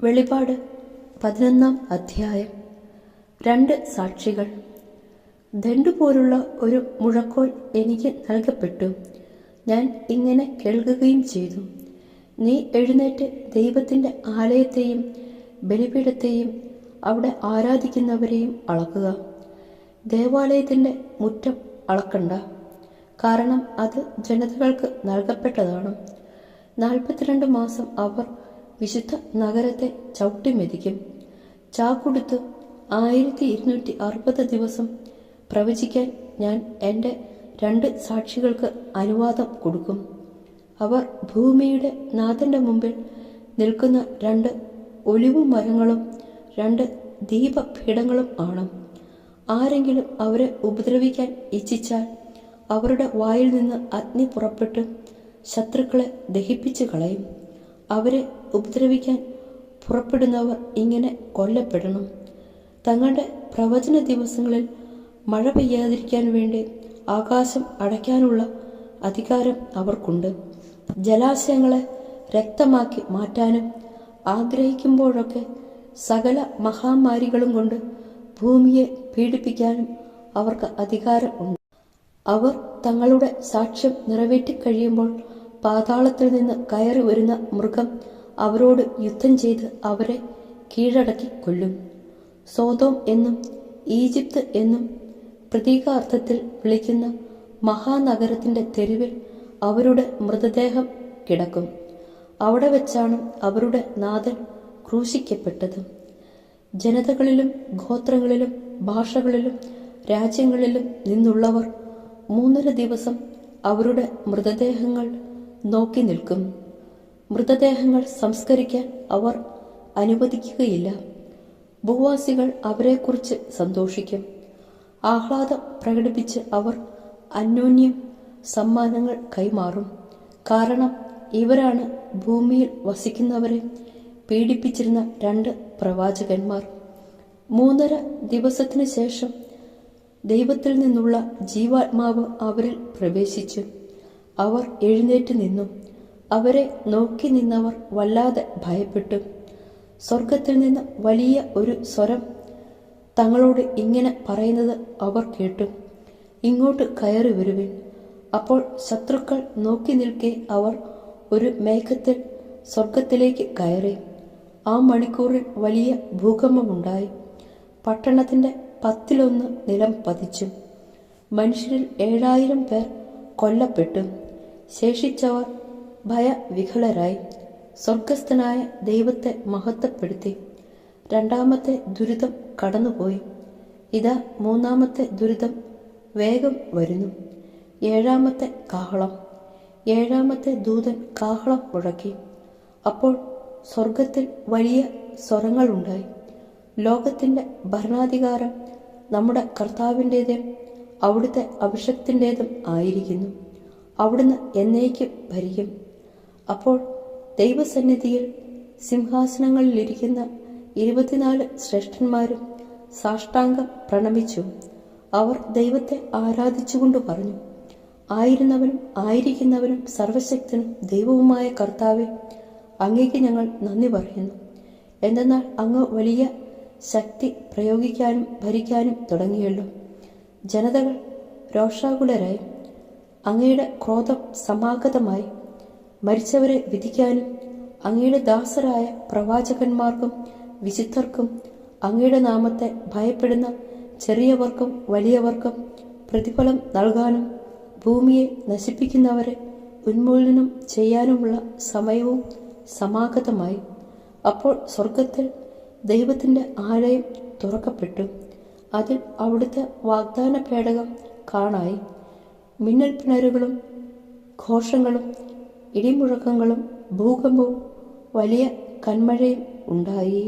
വെളിപാട് 11-ാം അധ്യായം. 2 സാക്ഷികൾ. ദണ്ടുപോലുള്ള ഒരു മുഴക്കോൽ എനിക്ക് നൽകപ്പെട്ടു. ഞാൻ ഇങ്ങനെ കേൾക്കുകയും ചെയ്തു: നീ എഴുന്നേറ്റ് ദൈവത്തിൻ്റെ ആലയത്തെയും ബലിപീഠത്തെയും അവിടെ ആരാധിക്കുന്നവരെയും അളക്കുക. ദേവാലയത്തിൻ്റെ മുറ്റം അളക്കണ്ട, കാരണം അത് ജനതകൾക്ക് നൽകപ്പെട്ടതാണ്. 42 മാസം അവർ വിശുദ്ധ നഗരത്തെ ചവിട്ടിമെതിക്കും. ചാക്കുടുത്ത് 1260 ദിവസം പ്രവചിക്കാൻ ഞാൻ എൻ്റെ 2 സാക്ഷികൾക്ക് അനുവാദം കൊടുക്കും. അവർ ഭൂമിയുടെ നാഥൻ്റെ മുമ്പിൽ നിൽക്കുന്ന 2 ഒലിവു മരങ്ങളും 2 ദീപപീഠങ്ങളും ആണ്. ആരെങ്കിലും അവരെ ഉപദ്രവിക്കാൻ ഇച്ഛിച്ചാൽ അവരുടെ വായിൽ നിന്ന് അഗ്നി പുറപ്പെട്ട് ശത്രുക്കളെ ദഹിപ്പിച്ചു കളയും. അവരെ ഉപദ്രവിക്കാൻ പുറപ്പെടുന്നവർ ഇങ്ങനെ കൊല്ലപ്പെടണം. തങ്ങളുടെ പ്രവചന ദിവസങ്ങളിൽ മഴ പെയ്യാതിരിക്കാൻ വേണ്ടി ആകാശം അടയ്ക്കാനുള്ള അധികാരം അവർക്കുണ്ട്. ജലാശയങ്ങളെ രക്തമാക്കി മാറ്റാനും ആഗ്രഹിക്കുമ്പോഴൊക്കെ സകല മഹാമാരികളും കൊണ്ട് ഭൂമിയെ പീഡിപ്പിക്കാനും അവർക്ക് അധികാരം ഉണ്ട്. അവർ തങ്ങളുടെ സാക്ഷ്യം നിറവേറ്റിക്കഴിയുമ്പോൾ പാതാളത്തിൽ നിന്ന് കയറി വരുന്ന മൃഗം അവരോട് യുദ്ധം ചെയ്ത് അവരെ കീഴടക്കി കൊല്ലും. സോദോം എന്നും ഈജിപ്ത് എന്നും പ്രതീകാർത്ഥത്തിൽ വിളിക്കുന്ന മഹാനഗരത്തിൻ്റെ തെരുവിൽ അവരുടെ മൃതദേഹം കിടക്കും. അവിടെ വെച്ചാണ് അവരുടെ നാഥൻ ക്രൂശിക്കപ്പെട്ടത്. ജനതകളിലും ഗോത്രങ്ങളിലും ഭാഷകളിലും രാജ്യങ്ങളിലും നിന്നുള്ളവർ 3.5 ദിവസം അവരുടെ മൃതദേഹങ്ങൾ നോക്കി നിൽക്കും. മൃതദേഹങ്ങൾ സംസ്കരിക്കാൻ അവർ അനുവദിക്കുകയില്ല. ഭൂവാസികൾ അവരെക്കുറിച്ച് സന്തോഷിക്കും. ആഹ്ലാദം പ്രകടിപ്പിച്ച് അവർ അന്യോന്യം സമ്മാനങ്ങൾ കൈമാറും. കാരണം ഇവരാണ് ഭൂമിയിൽ വസിക്കുന്നവരെ പീഡിപ്പിച്ചിരുന്ന 2 പ്രവാചകന്മാർ. 3.5 ദിവസത്തിന് ശേഷം ദൈവത്തിൽ നിന്നുള്ള ജീവാത്മാവ് അവരിൽ പ്രവേശിച്ചു. അവർ എഴുന്നേറ്റ് നിന്നു. അവരെ നോക്കി നിന്നവർ വല്ലാതെ ഭയപ്പെട്ടു. സ്വർഗത്തിൽ നിന്ന് വലിയ ഒരു സ്വരം തങ്ങളോട് ഇങ്ങനെ പറയുന്നത് അവർ കേട്ടു: ഇങ്ങോട്ട് കയറി വരുവിൻ. അപ്പോൾ ശത്രുക്കൾ നോക്കി നിൽക്കെ അവർ ഒരു മേഘത്തിൽ സ്വർഗത്തിലേക്ക് കയറി. ആ മണിക്കൂറിൽ വലിയ ഭൂകമ്പമുണ്ടായി. പട്ടണത്തിൻ്റെ 10-1 നിലം പതിച്ചു. മനുഷ്യരിൽ 7000 പേർ കൊല്ലപ്പെട്ടു. ശേഷിച്ചവർ ഭയവിഹ്വലരായി സ്വർഗസ്ഥനായ ദൈവത്തെ മഹത്വപ്പെടുത്തി. 2-ാമത്തെ ദുരിതം കടന്നുപോയി. ഇതാ 3-ാമത്തെ ദുരിതം വേഗം വരുന്നു. 7-ാമത്തെ കാഹളം. 7-ാമത്തെ ദൂതൻ കാഹളം മുഴക്കി. അപ്പോൾ സ്വർഗത്തിൽ വലിയ സ്വരങ്ങളുണ്ടായി: ലോകത്തിൻ്റെ ഭരണാധികാരം നമ്മുടെ കർത്താവിൻ്റേതും അവിടുത്തെ അഭിഷക്തിൻ്റേതും ആയിരിക്കുന്നു. അവിടുന്ന് എന്നേക്കും ഭരിക്കും. അപ്പോൾ ദൈവസന്നിധിയിൽ സിംഹാസനങ്ങളിലിരിക്കുന്ന 24 ശ്രേഷ്ഠന്മാരും സാഷ്ടാംഗം പ്രണമിച്ചു. അവർ ദൈവത്തെ ആരാധിച്ചുകൊണ്ട് പറഞ്ഞു: ആയിരുന്നവനും ആയിരിക്കുന്നവനും സർവശക്തനും ദൈവവുമായ കർത്താവെ, അങ്ങേക്ക് ഞങ്ങൾ നന്ദി പറയുന്നു. എന്തെന്നാൽ അങ്ങ് വലിയ ശക്തി പ്രയോഗിക്കാനും ഭരിക്കാനും തുടങ്ങിയല്ലോ. ജനതകൾ രോഷാകുലരായി. അങ്ങയുടെ ക്രോധം സമാഗതമായി. മരിച്ചവരെ വിധിക്കാനും അങ്ങയുടെ ദാസരായ പ്രവാചകന്മാർക്കും വിശുദ്ധർക്കും അങ്ങയുടെ നാമത്തെ ഭയപ്പെടുന്ന ചെറിയവർക്കും വലിയവർക്കും പ്രതിഫലം നൽകാനും ഭൂമിയെ നശിപ്പിക്കുന്നവരെ ഉന്മൂലനം ചെയ്യാനുമുള്ള സമയവും സമാഗതമായി. അപ്പോൾ സ്വർഗത്തിൽ ദൈവത്തിൻ്റെ ആലയം തുറക്കപ്പെട്ടു. അതിൽ അവിടുത്തെ വാഗ്ദാന പേടകം കാണായി. മിന്നൽ പിണരുകളും ഘോഷങ്ങളും ഇടിമുഴക്കങ്ങളും ഭൂകമ്പവും വലിയ കന്മഴയും ഉണ്ടായി.